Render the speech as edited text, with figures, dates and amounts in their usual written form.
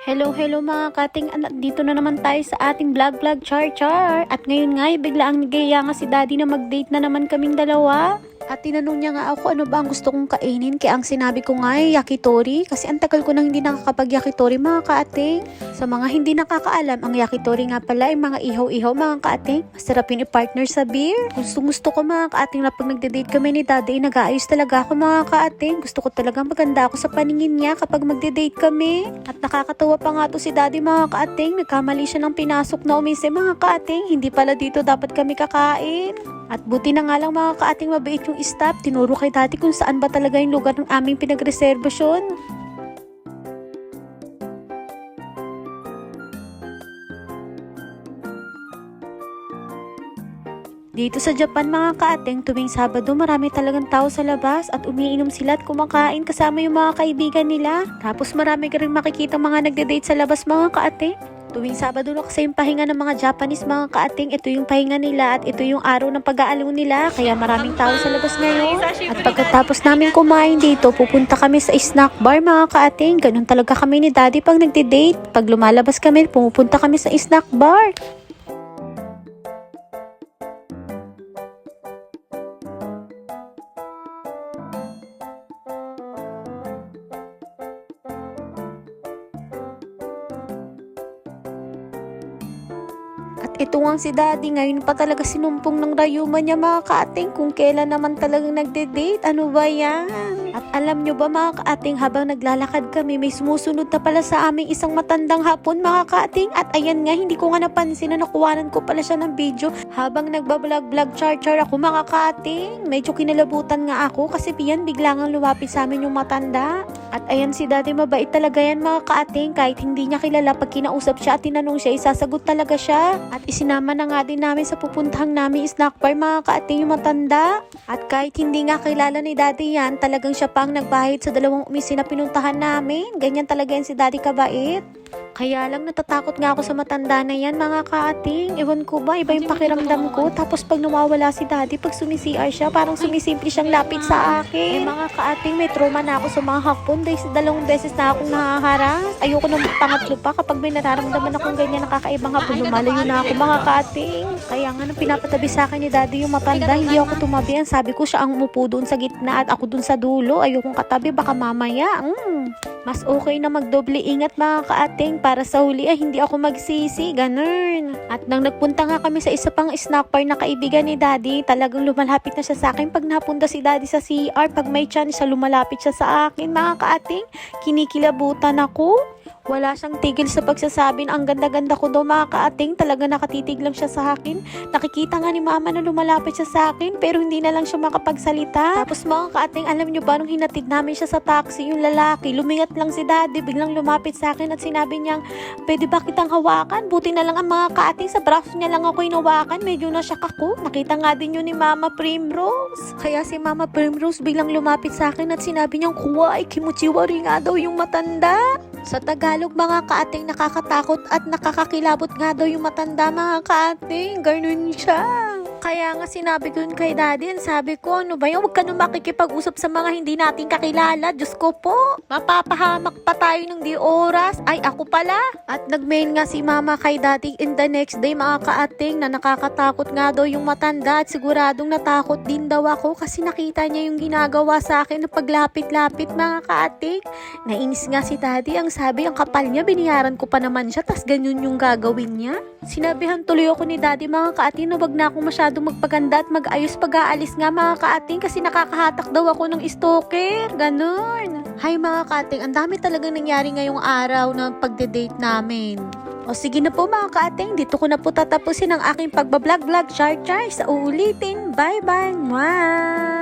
Hello, hello mga kating anak. Dito na naman tayo sa ating vlog char. At ngayon nga, bigla ang nagaya nga si daddy na mag-date na naman kaming dalawa. At tinanong niya nga ako ano ba ang gusto kong kainin. Kaya ang sinabi ko nga ay yakitori. Kasi ang tagal ko nang hindi nakakapag-yakitori mga kaating. Sa mga hindi nakakaalam, ang yakitori nga pala ay mga ihaw-ihaw mga kaating. Masarap yun i-partner sa beer. Gusto ko mga kaating na pag nagde-date kami ni daddy, nag-aayos talaga ako mga kaating. Gusto ko talaga maganda ako sa paningin niya kapag magde-date kami. At nakakatawa pa nga to si daddy mga kaating. Nagkamali siya ng pinasok na umise mga kaating. Hindi pala dito dapat kami kakain. At buti na nga lang mga kaating mabait yung staff. Tinuro kay daddy kung saan ba talaga yung lugar ng aming pinagreservasyon. Dito sa Japan mga kaating, tuwing Sabado marami talagang tao sa labas at umiinom sila at kumakain kasama yung mga kaibigan nila. Tapos marami ka rin makikita mga nagde-date sa labas mga kaating. Tuwing Sabado na kasi yung pahinga ng mga Japanese mga kaating, ito yung pahinga nila at ito yung araw ng pag-aaliw nila. Kaya maraming tao sa labas ngayon. At pagkatapos namin kumain dito, pupunta kami sa snack bar mga kaating. Ganun talaga kami ni daddy pag nagde-date. Pag lumalabas kami, pumupunta kami sa snack bar. At ito nga si daddy, ngayon pa talaga sinumpong ng rayuma niya mga kaating kung kailan naman talagang nagde-date. Ano ba yan? At alam nyo ba mga kaating, habang naglalakad kami, may sumusunod na pala sa aming isang matandang hapon mga kaating. At ayan nga, hindi ko nga napansin na nakuhanan ko pala siya ng video habang nagbablog char ako mga kaating. Medyo kinalabutan nga ako kasi biyan bigla nga lumapit sa amin yung matanda. At ayan si daddy, mabait talaga yan mga kaating. Kahit hindi niya kilala, pag kinausap siya at tinanong siya, isasagot talaga siya. At isinama na nga din namin sa pupuntahang namin snack bar mga kaating yung matanda. At kahit hindi nga kilala ni daddy yan, talagang siya pang nagbahid sa dalawang umisi na pinuntahan namin. Ganyan talaga yan si daddy kabait. Kaya lang natatakot nga ako sa matanda na yan mga kaating. Ewan ko ba, iba yung pakiramdam ko. Tapos pag nawawala si daddy, pag sumi-CR siya, parang sumisimple siyang lapit sa akin. Mga kaating, may trauma na ako sa mga hapon dahil sa dalawang beses na akong nahaharas. Ayoko nang pangatlo pa kapag may nararamdaman akong ganyan nakakaibang hapon. Lumalayo na ako mga kaating. Kaya nga nang pinapatabi sa akin ni daddy yung matanda, hindi ako tumabi. Sabi ko siya ang umupo doon sa gitna at ako doon sa dulo. Ayokong katabi, baka mamaya. Mas okay na magdoble ingat mga kaating para sa huli ay hindi ako magsisi, ganun. At nang nagpunta nga kami sa isa pang snack bar na kaibigan ni daddy, talagang lumalapit na siya sa akin pag napunta si daddy sa CR. Pag may chance siya, lumalapit siya sa akin mga kaating. Kinikilabutan ako. Wala siyang tigil sa pagsasabi na ang ganda-ganda ko daw mga kaating. Talaga nakatitig lang siya sa akin. Nakikita nga ni mama na lumalapit siya sa akin pero hindi na lang siya makapagsalita. Tapos mga kaating, alam nyo ba nung hinatid namin siya sa taxi, yung lalaki, lumingat lang si daddy, biglang lumapit sa akin at sinabi niyang, pwede ba kitang hawakan? Buti na lang ang mga kaating, sa braso niya lang ako hinawakan. Medyo nasyak ako. Nakita nga din yun ni Mama Primrose. Kaya si Mama Primrose biglang lumapit sa akin at sinabi niyang, kuway, kimuchiwari nga daw yung matanda. Sa Tagalog mga kaating, nakakatakot at nakakakilabot nga daw yung matanda mga kaating. Ganun siya. Kaya nga sinabi ko yun kay daddy, sabi ko, ano ba yun? Huwag ka nung makikipag-usap sa mga hindi natin kakilala. Diyos ko po, mapapahamak pa tayo ng di oras. Ay, ako pala. At nag-mail nga si mama kay daddy in the next day mga kaating na nakakatakot nga daw yung matanda at siguradong natakot din daw ako kasi nakita niya yung ginagawa sa akin na paglapit-lapit mga kaating. Nainis nga si daddy, ang sabi, ang kapal niya, biniyaran ko pa naman siya, tas ganyan yung gagawin niya. Sinabihan tuloy ako ni daddy mga kaating na wag na akong masyadong magpaganda at mag-ayos pag-aalis nga mga kaating kasi nakakahatak daw ako ng stalker. Ganun. Hay mga kaating, ang dami talagang nangyari ngayong araw ng pagde-date namin. O sige na po mga kaating, dito ko na po tatapusin ang aking pagbablog char. Sa uulitin. Bye bye. Mwah!